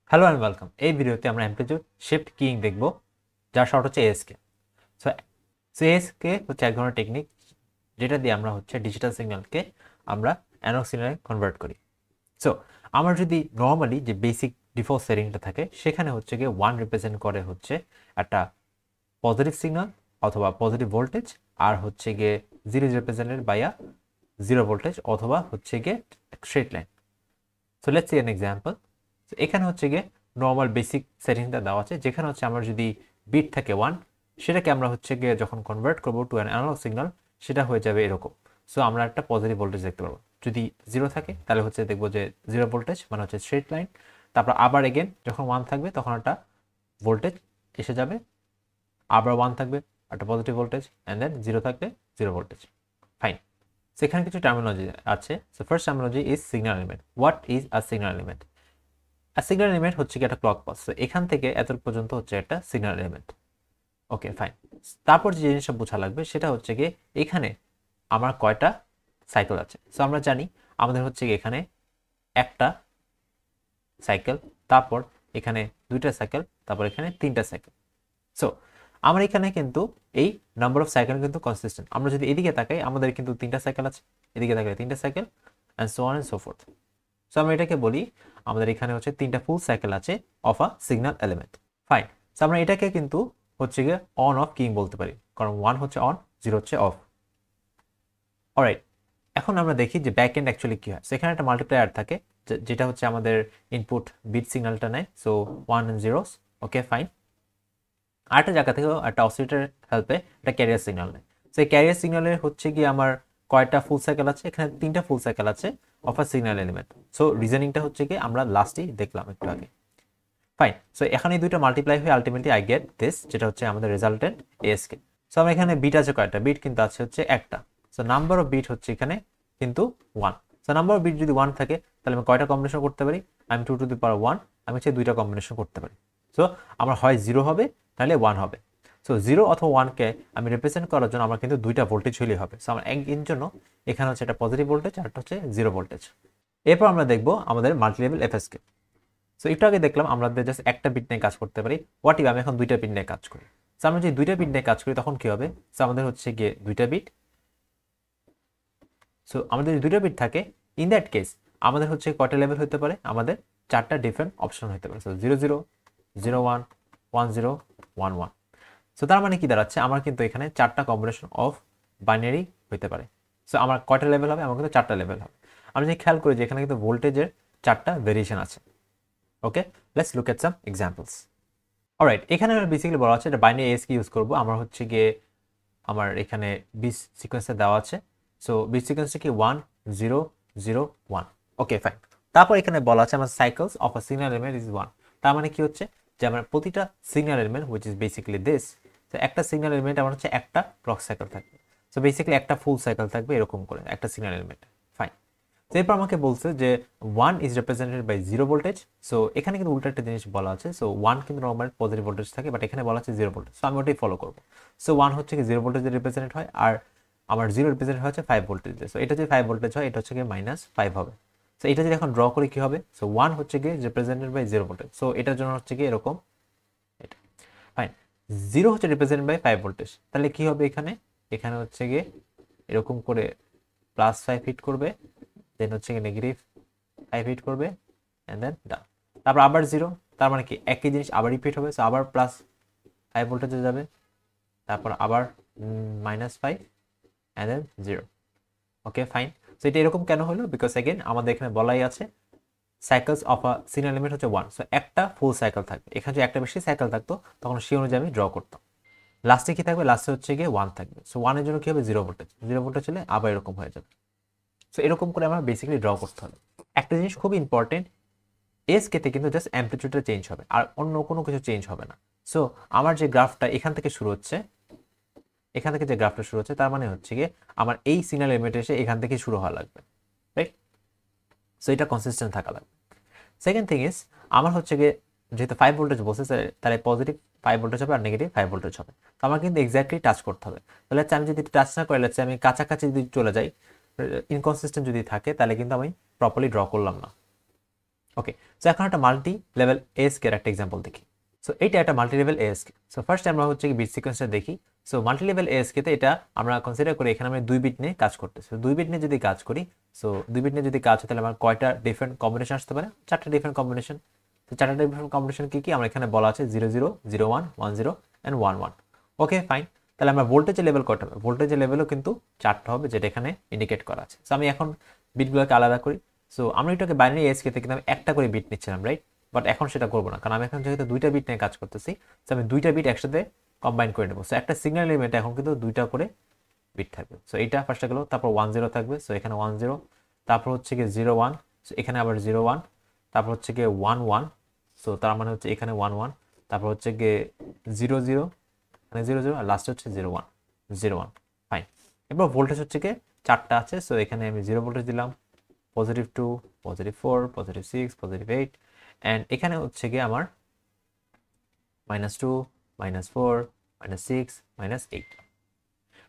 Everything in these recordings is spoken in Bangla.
Hello and welcome. এই ভিডিওতে আমরা অ্যামপ্লিটিউড শিফট কিং দেখব, যার শর্ট হচ্ছে এএসকে। সো এএসকে হচ্ছে এক ধরনের টেকনিক যেটা দিয়ে আমরা হচ্ছে ডিজিটাল সিগন্যালকে আমরা অ্যানালগ সিগন্যালে কনভার্ট করি। সো আমার যদি নর্মালি যে বেসিক ডিফল্ট সেটিংটা থাকে সেখানে হচ্ছে গিয়ে 1 রিপ্রেজেন্ট করে হচ্ছে একটা পজিটিভ সিগন্যাল অথবা পজিটিভ ভোল্টেজ, আর হচ্ছে গিয়ে 0 is represented by a 0 voltage অথবা হচ্ছে গিয়ে straight line. So let's see an example. এখানে হচ্ছে গিয়ে নর্মাল বেসিক সেটিংটা দেওয়া আছে, যেখানে হচ্ছে আমার যদি বিট থাকে 1, সেটাকে আমরা হচ্ছে গিয়ে যখন কনভার্ট করবো টু অ্যান অ্যানালগ সিগন্যাল সেটা হয়ে যাবে এরকম। সো আমরা একটা পজিটিভ ভোল্টেজ দেখতে পারবো। যদি 0 থাকে তাহলে হচ্ছে দেখবো যে 0 ভোল্টেজ মানে হচ্ছে স্ট্রেট লাইন। তারপর আবার এগেন যখন 1 থাকবে তখন একটা ভোল্টেজ এসে যাবে, আবার 1 থাকবে একটা পজিটিভ ভোল্টেজ, অ্যান্ড দেন 0 থাকবে 0 ভোল্টেজ। ফাইন। সেখানে কিছু টার্মিনোলজি আছে। So first terminology is signal element. What is a signal element? Signal element হচ্ছে কি একটা ক্লক পাস। এখান থেকে এত পর্যন্ত হচ্ছে একটা সিগন্যাল এলিমেন্ট। Okay fine. তারপর যে জিনিসটা বোঝা লাগবে সেটা হচ্ছে গিয়ে এখানে আমার কয়টা সাইকেল আছে। সো আমরা জানি আমাদের হচ্ছে গিয়ে এখানে একটা সাইকেল, তারপর এখানে দুইটা সাইকেল, তারপর এখানে তিনটা সাইকেল। সো আমার এখানে কিন্তু এই নাম্বার অফ সাইকেল কিন্তু কনসিস্টেন্ট। আমরা যদি এদিকে তাকাই আমাদের কিন্তু তিনটা সাইকেল আছে, এদিকে তাকালে তিনটা cycle, and so on and so fourth. So আমরা এটাকে বলি আমাদের এখানে হচ্ছে তিনটা ফুল সাইকেল আছে of a signal element. Fine. So আমরা এটাকে কিন্তু হচ্ছে গিয়ে অন অফ কিং বলতে পারি, কারণ 1 হচ্ছে অন, 0 হচ্ছে অফ। অলরাইট, এখন আমরা দেখি যে ব্যাক এন্ড অ্যাকচুয়ালি কি হয়। সেখানে একটা মাল্টিপ্লায়ার থাকে যেটা হচ্ছে আমাদের ইনপুট বিট সিগন্যালটা নেয়। So 1 and 0s। Okay fine. আরেকটা জায়গা থেকে একটা অসিলেটর হেল্পে একটা ক্যারিয়ার সিগন্যাল নেয়। সো এই ক্যারিয়ার সিগন্যালের হচ্ছে কি আমার কয়টা ফুল সাইকেল আছে? এখানে তিনটা ফুল সাইকেল আছে of a signal element. So রিজনিংটা হচ্ছে কি আমরা লাস্টেই দেখলাম একটু আগে। ফাইন। সো এখানে এই দুইটা মাল্টিপ্লাই হয়ে আলটিমেটলি আই গেট দিস, যেটা হচ্ছে আমাদের রেজাল্টেন্ট এএসকে। সো আমরা এখানে বিট আছে কয়টা? বিট কিন্তু আছে হচ্ছে একটা। সো নাম্বার অফ বিট হচ্ছে এখানে কিন্তু 1। সো নাম্বার অফ বিট যদি 1 থাকে তাহলে আমি কয়টা কম্বিনেশন করতে পারি? আমি 2 টু দি পাওয়ার 1, আমি হচ্ছে দুইটা কম্বিনেশন করতে পারি। সো আমার হয় 0 হবে তাহলে 1 হবে। সো 0 অথবা 1কে আমি রিপ্রেজেন্ট করার জন্য আমার কিন্তু দুইটা ভোল্টেজ হলেই হবে। সো আমার এর জন্য এখানে হচ্ছে একটা পজিটিভ ভোল্টেজ আর একটা হচ্ছে 0 ভোল্টেজ। এরপর আমরা দেখবো আমাদের মাল্টি লেভেল এফএসকে। সো একটু আগে দেখলাম আমরা জাস্ট একটা বিট নিয়ে কাজ করতে পারি। হোয়াট ইফ আমি এখন দুইটা বিট নিয়ে কাজ করি? সো আমরা যদি দুইটা বিট নিয়ে কাজ করি তখন কি হবে? সো আমাদের হচ্ছে গিয়ে দুইটা বিট। সো আমাদের যদি দুইটা বিট থাকে, ইন দ্যাট কেস আমাদের হচ্ছে কয়টা লেভেল হতে পারে? আমাদের চারটা ডিফারেন্ট অপশন হতে পারে। সো 0 0, 0 1, 1 0, 1 1। সো তার মানে কি দাঁড়াচ্ছে? আমার কিন্তু এখানে চারটা কম্বিনেশন অফ বাইনারি হতে পারে। সো আমার কয়টা লেভেল হবে? আমার কিন্তু চারটা লেভেল হবে। আমি যদি খেয়াল করি যে এখানে কিন্তু ভোল্টেজের চারটা ভেরিয়েশন আছে। Okay, let's look at some examples. Alright, এখানে বেসিক্যালি বলা আছে এটা বাইনারি এস কি ইউজ করবো। আমার হচ্ছে গিয়ে আমার এখানে বিট সিকোয়েন্সে দেওয়া আছে। সো বিট সিকোয়েন্সটা কি 1 0 0 1। Okay fine. তারপর এখানে বলা আছে আমার cycles of a signal element is 1। তার মানে কি হচ্ছে যে আমার প্রতিটা signal element which is basically this. তো একটা সিগন্যাল এলিমেন্ট আমার হচ্ছে একটা ক্লক সাইকেল থাকবে। সো বেসিক্যালি একটা ফুল সাইকেল থাকবে এরকম করে একটা সিগন্যাল এলিমেন্ট। ফাইন। তো এরপর আমাকে বলছে যে 1 is represented by 0 voltage. So এখানে কিন্তু উল্টা একটা জিনিস বলা আছে। সো 1 কিন্তু নর্মাল পজিটিভ ভোল্টেজ থাকে, বাট এখানে বলা আছে 0 ভোল্টেজ। সো আমি ওটাই ফলো করবো। সো 1 হচ্ছে কি 0 ভোল্টেজে রিপ্রেজেন্ট হয়, আর আমার 0 রিপ্রেজেন্ট হচ্ছে 5 ভোল্টেজে। সো এটা যদি 5 ভোল্টেজ হয় এটা হচ্ছে কি -5 হবে। সো এটা যদি এখন ড্র করি কি হবে? সো 1 হচ্ছে কি রিপ্রেজেন্টেড বাই 0 ভোল্টেজ। সো এটার জন্য হচ্ছে কি এরকম এটা। ফাইন। 0 হচ্ছে রিপ্রেজেন্ট বাই 5 ভোল্টেজ, তাহলে কি হবে এখানে? এখানে হচ্ছে গিয়ে এরকম করে +5 হিট করবে, দেন হচ্ছে কি -5 হিট করবে, এন্ড দেন ডান। তারপর আবার 0, তার মানে কি একই জিনিস আবার রিপিট হবে। সো আবার +5 ভোল্টেজে যাবে, তারপর আবার -5, and then 0। Okay fine. So এটা এরকম কেন হলো? বিকজ এগেন আমাদের এখানে বলাই আছে cycles of a signal element হচ্ছে 1। সো একটা ফুল সাইকেল থাকবে। এখানে যদি একটা বেশি সাইকেল থাকতো তখন সেই অনুযায়ী আমি ড্র করতাম। লাস্টে কি থাকবে? লাস্টে হচ্ছে গিয়ে 1 থাকবে। সো 1 এর জন্য কি হবে? 0 ভোল্টেজ। 0 ভোল্টেজ হলে আবার এরকম হয়ে যাবে। সো এরকম করে আমরা বেসিক্যালি ড্র করতে হবে। একটা জিনিস খুব ইম্পর্টেন্ট, এস কেতে কিন্তু জাস্ট অ্যামপ্লিটিউডটা চেঞ্জ হবে, আর অন্য কোনো কিছু চেঞ্জ হবে না। সো আমার যে গ্রাফটা এখান থেকে শুরু হচ্ছে, এখান থেকে যে গ্রাফটা শুরু হচ্ছে তার মানে হচ্ছে গিয়ে আমার এই সিগন্যাল এলিমেন্ট এসে এখান থেকে শুরু হওয়া লাগবে, রাইট? সো এটা কনসিস্টেন্ট থাকা লাগবে। সেকেন্ড থিং ইজ আমার হচ্ছে গিয়ে যেহেতু 5 ভোল্টেজ বলছে, তাহলে পজিটিভ 5 ভোল্টেজ হবে আর নেগেটিভ 5 ভোল্টেজ হবে। তো আমার কিন্তু এক্স্যাক্টলি টাচ করতে হবে। তাহলে আমি যদি টাচ না করে আমি কাছাকাছি যদি চলে যাই, ইনকনসিস্টেন্ট যদি থাকে, তাহলে কিন্তু আমি প্রপারলি ড্র করলাম না। ওকে, সো এখন একটা মাল্টি লেভেল এএসকে এর একটা এক্সাম্পল দেখি। সো এইটা একটা multi level ASK. So first আমরা হচ্ছে কি বিট সিকোয়েন্সটা দেখি। সো মাল্টি লেভেল এএসকে তে এটা আমরা কনসিডার করি এখানে আমরা 2 বিট নিয়ে কাজ করতেছি। 2 বিট নিয়ে যদি কাজ করি, সো 2 বিট নিয়ে যদি কাজ হয় তাহলে আমার কয়টা ডিফারেন্ট কম্বিনেশন আসতে পারে? 4টা ডিফারেন্ট কম্বিনেশন। তো 4টা ডিফারেন্ট কম্বিনেশন কি কি? আমরা এখানে বলা আছে 0 0 0 1 1 0 এন্ড 1 1। Okay fine. তাহলে আমরা ভোল্টেজের লেভেল কয়টা হবে? ভোল্টেজের লেভেলও কিন্তু 4টা হবে, যেটা এখানে ইন্ডিকেট করা আছে। সো আমি এখন বিটগুলোকে আলাদা করি। সো আমরা এটাকে বাইনারি এএসকে তে কিন্তু আমি একটা করে বিট নিচ্ছিলাম, রাইট? বাট এখন সেটা করবো না, কারণ আমি এখন যেহেতু 2টা বিট নিয়ে কাজ করতেছি, সো আমি 2টা বিট একসাথে কম্বাইন করে নেবো। সো একটা সিগন্যাল এলিমেন্ট এখন কিন্তু 2টা করে বিট থাকবে। সো এইটা ফার্স্টে গেল, তারপর 1 0 থাকবে, সো এখানে 1 0, তারপর হচ্ছে গিয়ে 0 1, সো এখানে আবার 0 1, তারপর হচ্ছে গিয়ে 1 1, সো তার মানে হচ্ছে এখানে 1 1, তারপর হচ্ছে গিয়ে 0 0, মানে 0 0, আর লাস্টে হচ্ছে 0 1 0 1। ফাইন। এবার ভোল্টেজ হচ্ছে গিয়ে 4টা আছে, সো এখানে আমি 0 ভোল্টেজ দিলাম, +2, +4, +6, +8, অ্যান্ড এখানে হচ্ছে গিয়ে আমার -2, -4, -6, -8।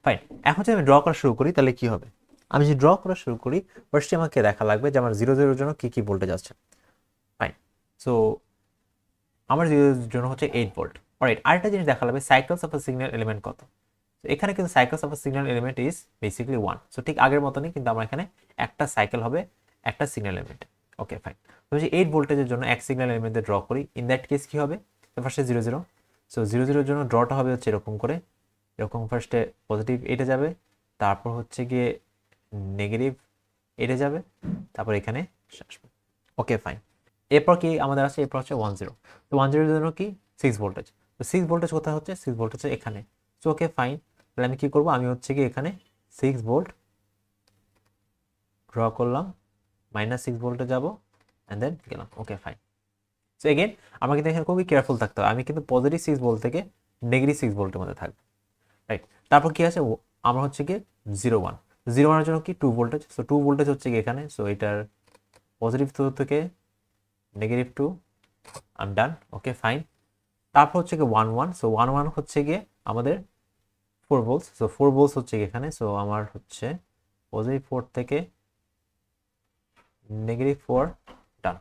ফাইন। এখন যদি আমি ড্র করা শুরু করি তাহলে কি হবে? আমি যদি ড্র করা শুরু করি, ফার্স্টে আমাকে দেখা লাগবে যে আমার 0 0 এর জন্য কি ভোল্টেজ আছে। ফাইন। সো আমার 0 0 এর জন্য হচ্ছে 8 ভোল্ট। অলরাইট, আরেকটা জিনিস দেখা লাগবে, cycles of a signal element কত। তো এখানে কিন্তু cycles of a signal element is basically 1। So ঠিক আগের মতনই, কিন্তু আমার এখানে একটা সাইকেল হবে একটা সিগন্যাল এলিমেন্ট। Okay fine. তো যদি 8 ভোল্টেজের জন্য এক সিগন্যাল এলিমেন্টে ড্র করি, ইন দ্যাট কেস কি হবে? তো ফার্স্টে 0 0, সো 0 0 এর জন্য ড্রটা হবে হচ্ছে এরকম করে, এরকম ফার্স্টে পজিটিভ 8 এ যাবে, তারপর হচ্ছে গিয়ে নেগেটিভ 8 এ যাবে, তারপর এখানে আসবে। Okay fine. এরপর কি আমাদের আছে? এরপর হচ্ছে 1 0। তো 1 0 এর জন্য কি? 6 ভোল্টেজ। তো 6 ভোল্টেজ কোথায় হচ্ছে? 6 ভোল্টেজ এখানে। So okay fine. তাহলে আমি কি করব? আমি হচ্ছে কি এখানে 6 ভোল্ট ড্র করলাম, -6 ভোল্টে যাব, এন্ড দেন গেলাম। ওকে ফাইন। সো এগেন আমার কিন্তু এখানে খুবই কেয়ারফুল থাকতে হবে, আমি কিন্তু পজিটিভ 6 ভোল্ট থেকে নেগেটিভ 6 ভোল্টের মধ্যে থাকবো, রাইট? তারপর কি আছে? আমার হচ্ছে কি 0 1। 0 1 এর জন্য কি 2 ভোল্টেজ। সো 2 ভোল্টেজ হচ্ছে কি এখানে, সো এটার পজিটিভ থেকে -2, আই ডান। Okay fine. তারপর হচ্ছে কি 1 1, সো 1 1 হচ্ছে গিয়ে আমাদের 4 ভোল্টস। সো 4 ভোল্টস হচ্ছে এখানে, সো আমার হচ্ছে +4 থেকে -4, ডান।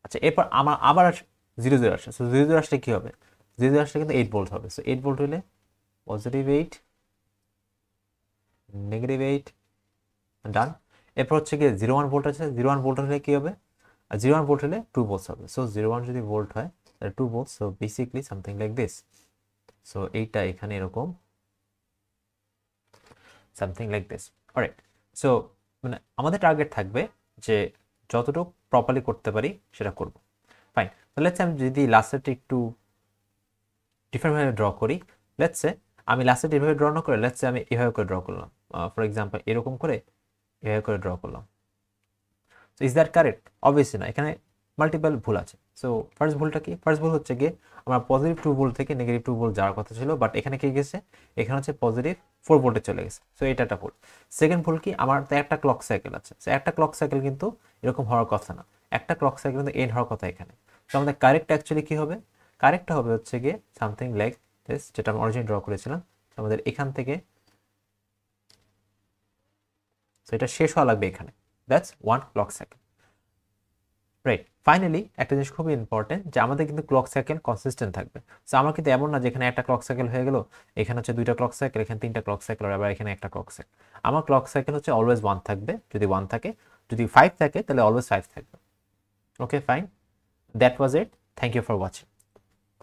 আচ্ছা, এরপর আমার আবার 0 0 আসে। সো 0 0 আসলে কি হবে? 0 0 আসলে কিন্তু 8 ভোল্ট হবে। সো 8 ভোল্ট হলে +8, -8, ডান। এরপর হচ্ছে গিয়ে 0 1 ভোল্ট আছে। 0 1 ভোল্ট হলে কি হবে? আর 0 1 ভোল্ট হলে 2 ভোল্টস হবে। সো 0 1 যদি ভোল্ট হয় তাহলে 2 volts, so basically something like this. So এইটা এখানে এরকম something like this. Alright. So মানে আমাদের টার্গেট থাকবে যে যতটুকু প্রপারলি করতে পারি সেটা করব। ফাইন। তো লেটস আমি যদি লাস্টেরটা একটু ডিফারেন্টভাবে ড্র করি, লেটস সে আমি লাস্টেরটা এভাবে ড্র না করে লেটস সে আমি এভাবে করে ড্র করলাম, ফর এক্সাম্পল এরকম করে এভাবে করে ড্র করলাম। So is that correct? Obviously না, এখানে মাল্টিপল ভুল আছে। সো ফার্স্ট ভুলটা কি? ফার্স্ট ভুল হচ্ছে গিয়ে আমার +2 ভোল্ট থেকে -2 ভোল্ট যাওয়ার কথা ছিল, বাট এখানে কি গেছে? এখানে হচ্ছে +4 ভোল্টে চলে গেছে। সো এটা একটা ভুল। সেকেন্ড ভুল কি? আমার তো একটা ক্লক সাইকেল আছে। সো একটা ক্লক সাইকেল কিন্তু এরকম হওয়ার কথা না, একটা ক্লক সাইকেল কিন্তু এন্ড হওয়ার কথা এখানে। তো আমাদের কারেক্ট অ্যাকচুয়ালি কি হবে? কারেক্টটা হবে হচ্ছে গিয়ে সামথিং লাইক দিস, যেটা আমি অরিজিনাল ড্র করেছিলাম। আমাদের এখান থেকে, সো এটা শেষ হওয়া লাগবে এখানে, that's 1 clock cycle, right? Finally একটা জিনিস খুবই ইম্পর্টেন্ট, যে আমাদের কিন্তু ক্লক সাইকেল কনসিস্টেন্ট থাকবে। সো আমার কিন্তু এমন না যেখানে একটা ক্লক সাইকেল হয়ে গেল, এখানে হচ্ছে 2টা ক্লক সাইকেল, এখানে 3টা ক্লক সাইকেল, আর আবার এখানে একটা ক্লক সাইকেল। আমার ক্লক সাইকেল হচ্ছে অলওয়েজ 1 থাকবে, যদি 1 থাকে। যদি 5 থাকে তাহলে অলওয়েজ 5 থাকবে। Okay fine, that was it. Thank you for watching.